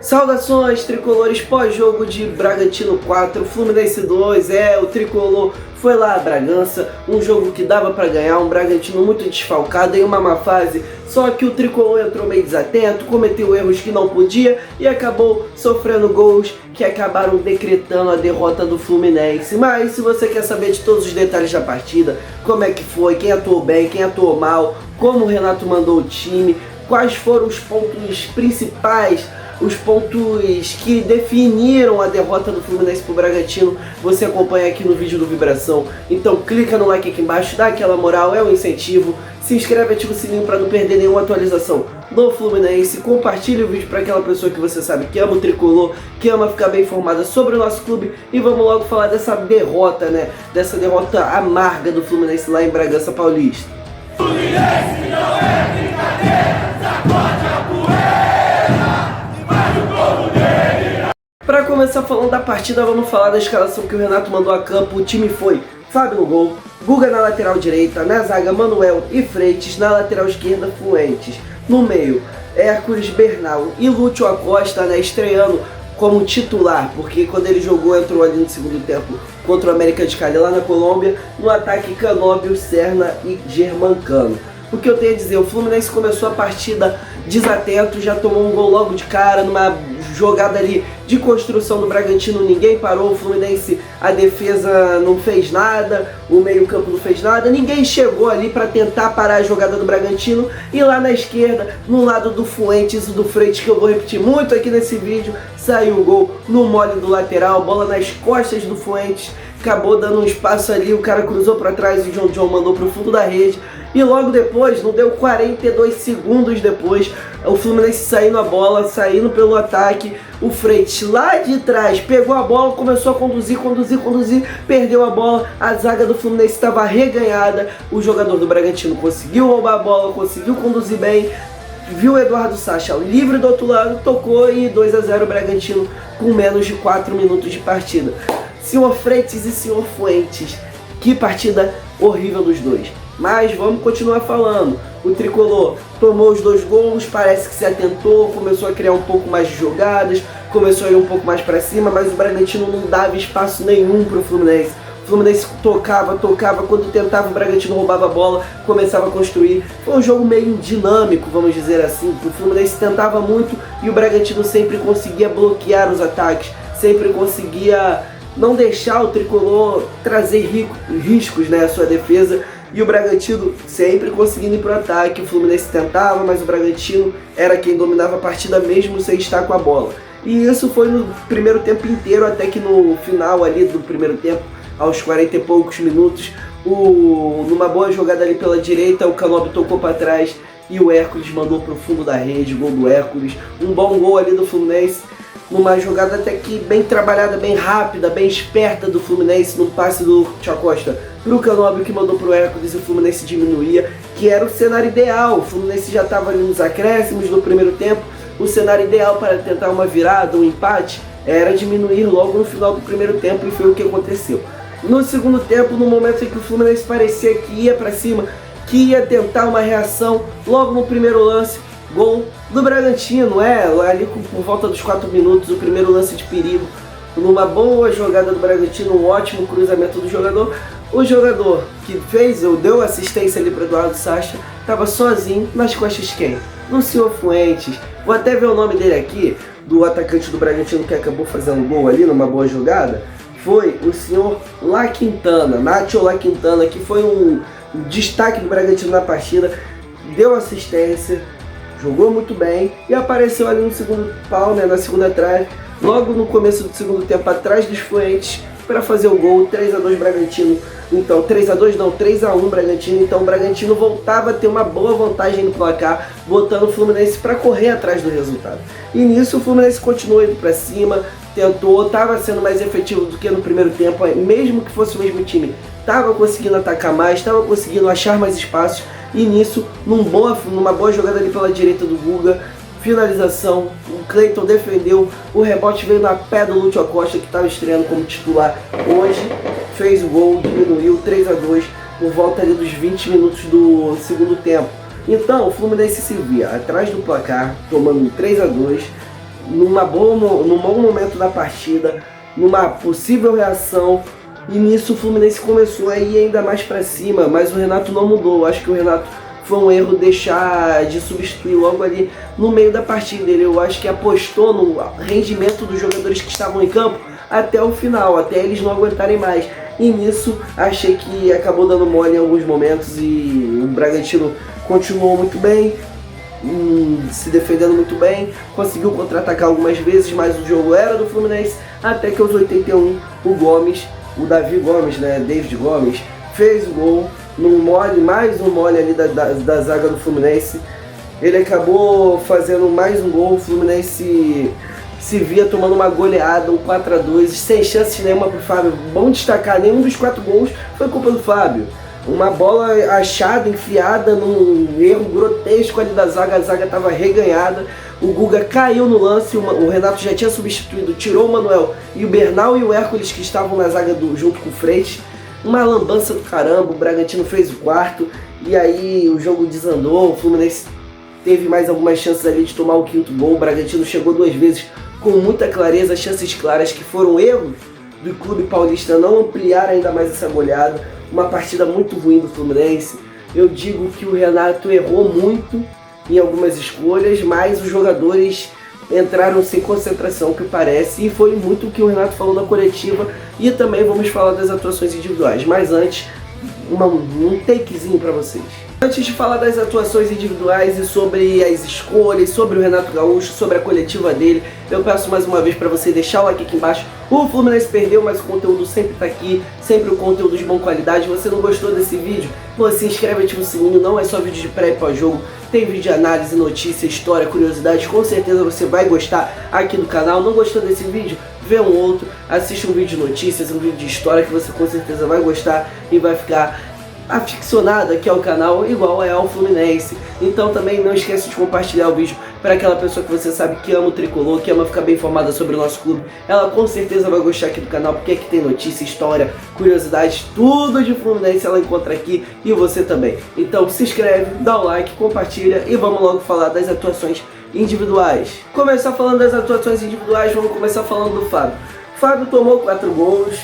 Saudações tricolores pós-jogo de Bragantino 4, Fluminense 2, o tricolor foi lá a Bragança, um jogo que dava para ganhar, um Bragantino muito desfalcado em uma má fase, só que o tricolor entrou meio desatento, cometeu erros que não podia e acabou sofrendo gols que acabaram decretando a derrota do Fluminense. Mas se você quer saber de todos os detalhes da partida, como é que foi, quem atuou bem, quem atuou mal, como o Renato mandou o time, quais foram os pontos principais, os pontos que definiram a derrota do Fluminense pro Bragantino, você acompanha aqui no vídeo do Vibração. Então clica no like aqui embaixo, dá aquela moral, é um incentivo. Se inscreve, ativa o sininho para não perder nenhuma atualização do Fluminense. Compartilhe o vídeo para aquela pessoa que você sabe que ama o tricolor, que ama ficar bem informada sobre o nosso clube. E vamos logo falar dessa derrota, né? Dessa derrota amarga do Fluminense lá em Bragança Paulista. Fluminense não é brincadeira, sacode a poeira. Para começar falando da partida, vamos falar da escalação que o Renato mandou a campo. O time foi Fábio no gol, Guga na lateral direita, na zaga Manuel e Freitas, na lateral esquerda Fuentes, no meio Hércules, Bernal e Lúcio Acosta, né, estreando como titular, porque quando ele jogou entrou ali no segundo tempo contra o América de Cali lá na Colômbia. No ataque Canóbio, Serna e Germancano. O que eu tenho a dizer, o Fluminense começou a partida desatento, já tomou um gol logo de cara, numa jogada ali de construção do Bragantino, ninguém parou, o Fluminense, a defesa não fez nada, o meio campo não fez nada, ninguém chegou ali para tentar parar a jogada do Bragantino. E lá na esquerda, no lado do Fuentes e do Freitas, que eu vou repetir muito aqui nesse vídeo, saiu o gol no mole do lateral, bola nas costas do Fuentes, acabou dando um espaço ali, o cara cruzou para trás e o John mandou para o fundo da rede. E logo depois, não deu 42 segundos depois, o Fluminense saindo a bola, saindo pelo ataque, o Freitas lá de trás pegou a bola, começou a conduzir, perdeu a bola, a zaga do Fluminense estava reganhada, o jogador do Bragantino conseguiu roubar a bola, conseguiu conduzir bem, viu o Eduardo Sacha livre do outro lado, tocou e 2-0 o Bragantino com menos de 4 minutos de partida. Senhor Freitas e senhor Fuentes, que partida horrível dos dois. Mas vamos continuar falando. O tricolor tomou os 2 gols, parece que se atentou, começou a criar um pouco mais de jogadas, começou a ir um pouco mais para cima, mas o Bragantino não dava espaço nenhum para o Fluminense. O Fluminense tocava, quando tentava o Bragantino roubava a bola, começava a construir. Foi um jogo meio dinâmico, vamos dizer assim. O Fluminense tentava muito e o Bragantino sempre conseguia bloquear os ataques, sempre conseguia não deixar o tricolor trazer riscos, né, à sua defesa. E o Bragantino sempre conseguindo ir para o ataque. O Fluminense tentava, mas o Bragantino era quem dominava a partida mesmo sem estar com a bola. E isso foi no primeiro tempo inteiro, até que no final ali do primeiro tempo, aos 40 e poucos minutos, numa boa jogada ali pela direita, o Canóbio tocou para trás e o Hércules mandou para o fundo da rede, gol do Hércules. Um bom gol ali do Fluminense, numa jogada até que bem trabalhada, bem rápida, bem esperta do Fluminense, num passe do Lúcio Acosta pro Canóbio, que mandou pro Hércules, e o Fluminense diminuía, que era o cenário ideal. O Fluminense já estava ali nos acréscimos do primeiro tempo, o cenário ideal para tentar uma virada, um empate, era diminuir logo no final do primeiro tempo, e foi o que aconteceu. No segundo tempo, no momento em que o Fluminense parecia que ia para cima, que ia tentar uma reação, logo no primeiro lance, gol do Bragantino, ali por volta dos 4 minutos, o primeiro lance de perigo, numa boa jogada do Bragantino, um ótimo cruzamento do jogador. O jogador que deu assistência ali para Eduardo Sacha, estava sozinho nas costas de quem? No senhor Fuentes. Vou até ver o nome dele aqui, do atacante do Bragantino que acabou fazendo gol ali numa boa jogada. Foi o senhor La Quintana, Nacho La Quintana, que foi um destaque do Bragantino na partida, deu assistência, jogou muito bem e apareceu ali no segundo pau, né, na segunda trave, logo no começo do segundo tempo, atrás dos Fuentes, para fazer o gol. 3-2 Bragantino. Então, 3-2 não, 3-1 Bragantino. Então o Bragantino voltava a ter uma boa vantagem no placar, botando o Fluminense para correr atrás do resultado. E nisso o Fluminense continuou indo para cima, tentou, estava sendo mais efetivo do que no primeiro tempo, mesmo que fosse o mesmo time, estava conseguindo atacar mais, estava conseguindo achar mais espaços. E nisso, numa boa jogada ali pela direita do Guga, finalização, o Cleiton defendeu, o rebote veio na pé do Lúcio Acosta, que estava estreando como titular hoje, fez o gol, diminuiu 3-2 por volta ali dos 20 minutos do segundo tempo. Então o Fluminense se via atrás do placar, tomando 3-2, num bom momento da partida, numa possível reação, e nisso o Fluminense começou a ir ainda mais para cima, mas o Renato não mudou. Eu acho que o Renato foi um erro deixar de substituir logo ali no meio da partida. Eu acho que apostou no rendimento dos jogadores que estavam em campo até o final, até eles não aguentarem mais. E nisso achei que acabou dando mole em alguns momentos e o Bragantino continuou muito bem, se defendendo muito bem, conseguiu contra-atacar algumas vezes, mas o jogo era do Fluminense, até que aos 81 o Davi Gomes, né, David Gomes, fez o gol num mole, mais um mole ali da zaga do Fluminense. Ele acabou fazendo mais um gol, o Fluminense se via tomando uma goleada, um 4-2, sem chances nenhuma pro Fábio. Bom destacar, nenhum dos 4 gols foi culpa do Fábio. Uma bola achada, enfiada num erro grotesco ali da zaga, a zaga estava reganhada. O Guga caiu no lance, o Renato já tinha substituído, tirou o Manuel e o Bernal e o Hércules que estavam na zaga junto com o Freitas. Uma lambança do caramba, o Bragantino fez o 4º e aí o jogo desandou, o Fluminense teve mais algumas chances ali de tomar o 5º gol, o Bragantino chegou 2 vezes com muita clareza, chances claras que foram erros do clube paulista não ampliar ainda mais essa goleada. Uma partida muito ruim do Fluminense. Eu digo que o Renato errou muito em algumas escolhas, mas os jogadores entraram sem concentração, que parece, e foi muito o que o Renato falou na coletiva, e também vamos falar das atuações individuais. Mas antes, um takezinho para vocês. Antes de falar das atuações individuais e sobre as escolhas, sobre o Renato Gaúcho, sobre a coletiva dele, eu peço mais uma vez para você deixar o like aqui embaixo. O Fluminense perdeu, mas o conteúdo sempre tá aqui, sempre o conteúdo de boa qualidade. Se você não gostou desse vídeo, você se inscreve, ativa o sininho, não é só vídeo de pré e pós-jogo, tem vídeo de análise, notícia, história, curiosidades, com certeza você vai gostar aqui do canal. Não gostou desse vídeo? Vê um outro, assiste um vídeo de notícias, um vídeo de história que você com certeza vai gostar e vai ficar aficionado aqui ao canal, igual é ao Fluminense. Então também não esqueça de compartilhar o vídeo para aquela pessoa que você sabe que ama o tricolor, que ama ficar bem informada sobre o nosso clube. Ela com certeza vai gostar aqui do canal, porque aqui tem notícia, história, curiosidades, tudo de Fluminense ela encontra aqui, e você também. Então se inscreve, dá o like, compartilha e vamos logo falar das atuações individuais. Começar falando das atuações individuais, vamos começar falando do Fábio. Fábio tomou 4 gols.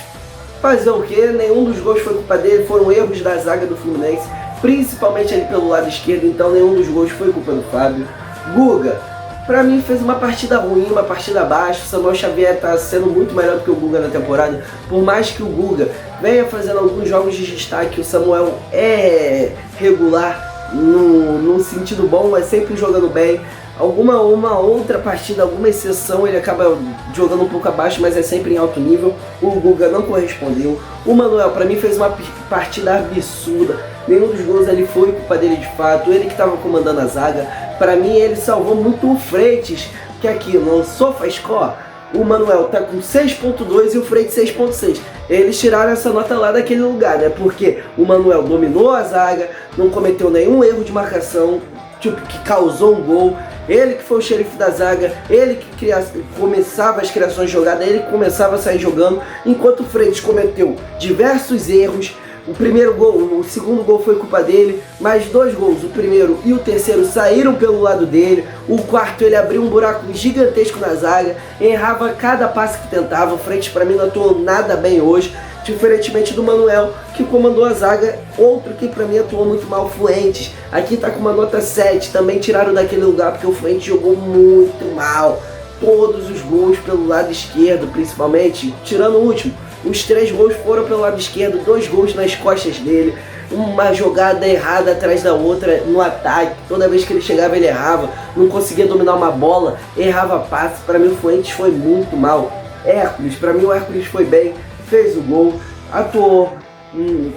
Fazer o que? Nenhum dos gols foi culpa dele, foram erros da zaga do Fluminense, principalmente ali pelo lado esquerdo, então nenhum dos gols foi culpa do Fábio. Guga, pra mim fez uma partida ruim, uma partida abaixo. O Samuel Xavier tá sendo muito melhor do que o Guga na temporada, por mais que o Guga venha fazendo alguns jogos de destaque, o Samuel é regular no sentido bom, é sempre jogando bem. Uma outra partida, alguma exceção, ele acaba jogando um pouco abaixo, mas é sempre em alto nível. O Guga não correspondeu. O Manuel, pra mim, fez uma partida absurda. Nenhum dos gols ali foi culpa dele de fato. Ele que estava comandando a zaga. Pra mim, ele salvou muito o Freitas, que aqui no SofaScore, o Manuel tá com 6.2 e o Freitas 6.6. Eles tiraram essa nota lá daquele lugar, né? Porque o Manuel dominou a zaga, não cometeu nenhum erro de marcação, tipo, que causou um gol. Ele que foi o xerife da zaga, ele que começava as criações de jogada, ele que começava a sair jogando, enquanto o Freitas cometeu diversos erros. O primeiro gol, o segundo gol foi culpa dele, mais 2 gols, o primeiro e o terceiro saíram pelo lado dele. O quarto, ele abriu um buraco gigantesco na zaga, errava cada passe que tentava. O Freitas pra mim não atuou nada bem hoje, diferentemente do Manuel, que comandou a zaga. Outro que pra mim atuou muito mal, o Fuentes. Aqui tá com uma nota 7, também tiraram daquele lugar porque o Fuentes jogou muito mal. Todos os gols pelo lado esquerdo, principalmente, tirando o último. Os 3 gols foram pelo lado esquerdo, 2 gols nas costas dele. Uma jogada errada atrás da outra no ataque. Toda vez que ele chegava ele errava, não conseguia dominar uma bola, errava passe. Pra mim o Fuentes foi muito mal. Hércules, pra mim o Hércules foi bem, fez o gol, atuou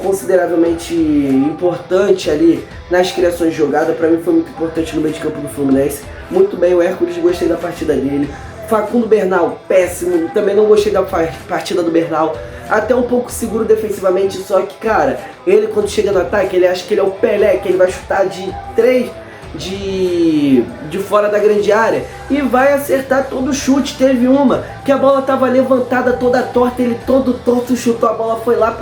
consideravelmente importante ali nas criações de jogada. Pra mim foi muito importante no meio de campo do Fluminense. Muito bem o Hércules, gostei da partida dele. Facundo Bernal, péssimo, também não gostei da partida do Bernal. Até um pouco seguro defensivamente, só que, cara, ele quando chega no ataque, ele acha que ele é o Pelé, que ele vai chutar de 3 de fora da grande área e vai acertar todo o chute. Teve uma que a bola tava levantada toda torta, ele todo torto chutou, a bola foi lá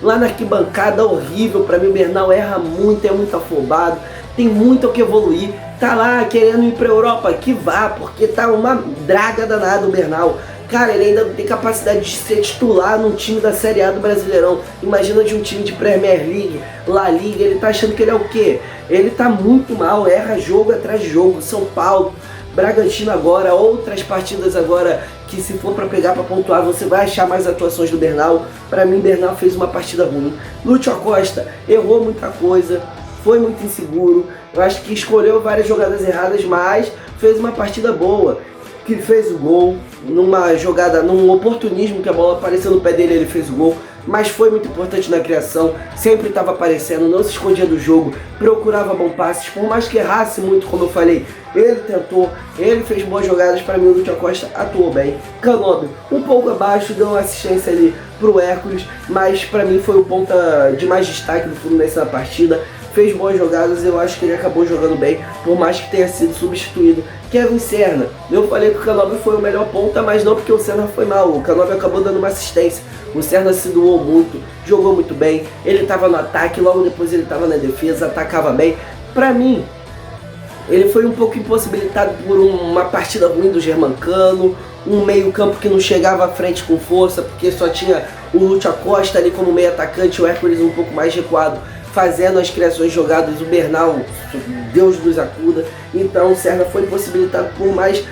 na arquibancada, horrível. Pra mim o Bernal erra muito, é muito afobado, tem muito o que evoluir. tá lá querendo ir pra Europa, que vá, porque tá uma draga danada o Bernal. Cara, ele ainda não tem capacidade de ser titular num time da Série A do Brasileirão. Imagina de um time de Premier League, La Liga, ele tá achando que ele é o quê? Ele tá muito mal, erra jogo atrás de jogo. São Paulo, Bragantino agora, outras partidas agora que se for pra pegar pra pontuar, você vai achar mais atuações do Bernal. Pra mim, Bernal fez uma partida ruim. Lúcio Acosta errou muita coisa, foi muito inseguro. Eu acho que escolheu várias jogadas erradas, mas fez uma partida boa. Que fez o gol, numa jogada, num oportunismo que a bola apareceu no pé dele, ele fez o gol, mas foi muito importante na criação, sempre estava aparecendo, não se escondia do jogo, procurava bons passes, por mais que errasse muito, como eu falei, ele tentou, ele fez boas jogadas. Para mim o Lúcio Acosta atuou bem. Canóbio, um pouco abaixo, deu uma assistência ali pro Hércules, mas para mim foi o ponta de mais destaque do Fluminense na partida. Fez boas jogadas, eu acho que ele acabou jogando bem, por mais que tenha sido substituído. Kevin Serna, eu falei que o Canóbio foi o melhor ponta, mas não porque o Serna foi mal, o Canóbio acabou dando uma assistência. O Serna se doou muito, jogou muito bem, ele estava no ataque, logo depois ele estava na defesa, atacava bem. Pra mim, ele foi um pouco impossibilitado por uma partida ruim do Germancano, um meio campo que não chegava à frente com força, porque só tinha o Lúcio Acosta ali como meio atacante, o Hércules um pouco mais recuado, fazendo as criações jogadas, o Bernal, Deus nos acuda. Então o Serna foi impossibilitado por mais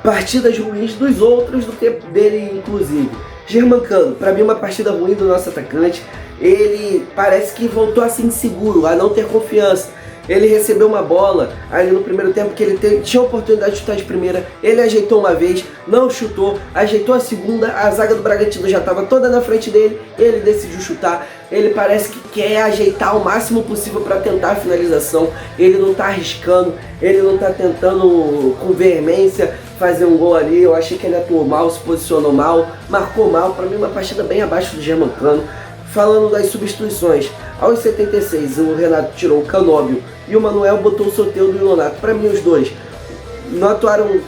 partidas ruins dos outros do que dele, inclusive. Germancano, para mim uma partida ruim do nosso atacante. Ele parece que voltou a ser inseguro, a não ter confiança. Ele recebeu uma bola ali no primeiro tempo que ele tinha a oportunidade de chutar de primeira. Ele ajeitou uma vez, não chutou, ajeitou a segunda, a zaga do Bragantino já estava toda na frente dele, ele decidiu chutar. Ele parece que quer ajeitar o máximo possível para tentar a finalização. Ele não está arriscando, ele não está tentando com veemência fazer um gol ali. Eu achei que ele atuou mal, se posicionou mal, marcou mal. Para mim uma partida bem abaixo do Germancano. Falando das substituições, aos 76 o Renato tirou o Canóbio e o Manuel botou o Soteldo e o Nonato. Para mim os dois não atuaram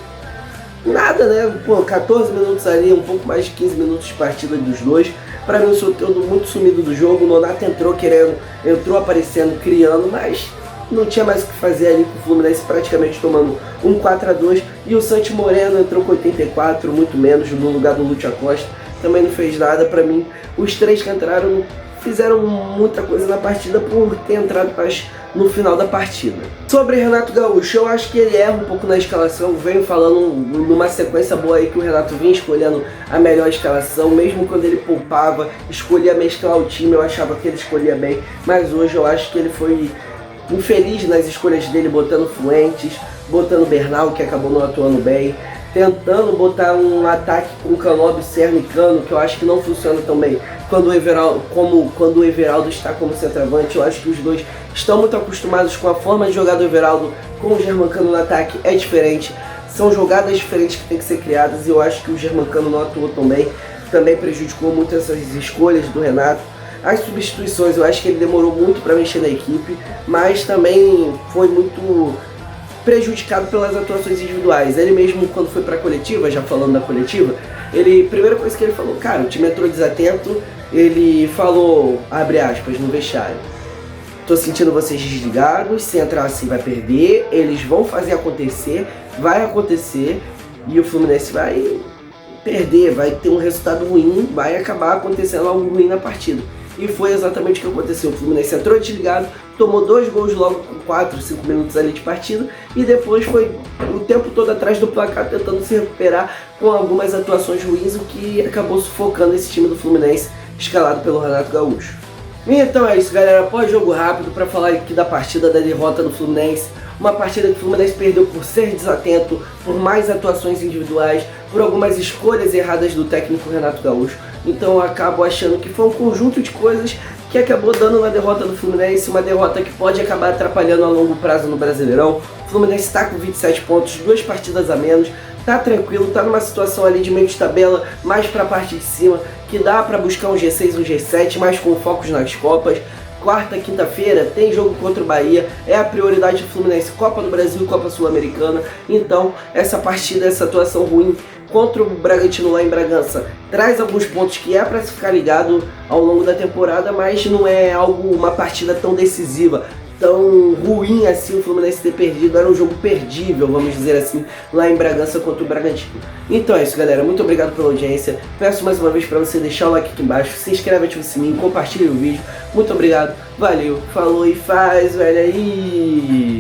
nada, né? Pô, 14 minutos ali, um pouco mais de 15 minutos de partida dos dois. Para mim o Soteldo muito sumido do jogo, o Nonato entrou querendo, entrou aparecendo, criando, mas não tinha mais o que fazer ali com o Fluminense praticamente tomando um 4-2. E o Santi Moreno entrou com 84, muito menos, no lugar do Lúcio Acosta. Também não fez nada. Para mim, os três que entraram fizeram muita coisa na partida por ter entrado no final da partida. Sobre Renato Gaúcho, eu acho que ele erra um pouco na escalação. Venho falando numa sequência boa aí que o Renato vinha escolhendo a melhor escalação, mesmo quando ele poupava, escolhia mesclar o time, eu achava que ele escolhia bem, mas hoje eu acho que ele foi infeliz nas escolhas dele, botando Fuentes, botando Bernal, que acabou não atuando bem, tentando botar um ataque com Canóbio, Serna e Cano, que eu acho que não funciona tão bem quando o Everaldo está como centroavante. Eu acho que os dois estão muito acostumados com a forma de jogar do Everaldo, com o Germancano no ataque é diferente, são jogadas diferentes que tem que ser criadas, e eu acho que o Germancano não atuou tão bem, também prejudicou muito essas escolhas do Renato. As substituições, eu acho que ele demorou muito para mexer na equipe, mas também foi muito prejudicado pelas atuações individuais. Ele mesmo, quando foi para a coletiva, já falando da coletiva, primeira coisa que ele falou, cara, o time entrou desatento, ele falou, abre aspas, no vestiário: tô sentindo vocês desligados, se entrar assim vai perder, eles vão fazer acontecer, vai acontecer, e o Fluminense vai perder, vai ter um resultado ruim, vai acabar acontecendo algo ruim na partida. E foi exatamente o que aconteceu. O Fluminense entrou desligado, tomou 2 gols logo com 4, 5 minutos ali de partida, e depois foi o tempo todo atrás do placar tentando se recuperar com algumas atuações ruins, o que acabou sufocando esse time do Fluminense, escalado pelo Renato Gaúcho. Então é isso, galera, pós-jogo rápido para falar aqui da partida, da derrota do Fluminense. Uma partida que o Fluminense perdeu por ser desatento, por mais atuações individuais, por algumas escolhas erradas do técnico Renato Gaúcho. Então eu acabo achando que foi um conjunto de coisas que acabou dando na derrota do Fluminense, uma derrota que pode acabar atrapalhando a longo prazo no Brasileirão. O Fluminense está com 27 pontos, 2 partidas a menos, tá tranquilo, tá numa situação ali de meio de tabela, mais para a parte de cima, que dá para buscar um G6, um G7, mas com focos nas Copas. Quarta, quinta-feira tem jogo contra o Bahia, é a prioridade do Fluminense, Copa do Brasil e Copa Sul-Americana. Então essa partida, essa atuação ruim contra o Bragantino lá em Bragança traz alguns pontos que é para se ficar ligado ao longo da temporada, mas não é uma partida tão decisiva. tão ruim assim o Fluminense ter perdido. Era um jogo perdível, vamos dizer assim, lá em Bragança contra o Bragantino. Então é isso, galera, muito obrigado pela audiência. Peço mais uma vez para você deixar o like aqui embaixo, se inscreve, ativa o sininho, compartilhe o vídeo. Muito obrigado, valeu, falou e faz, velho, aí.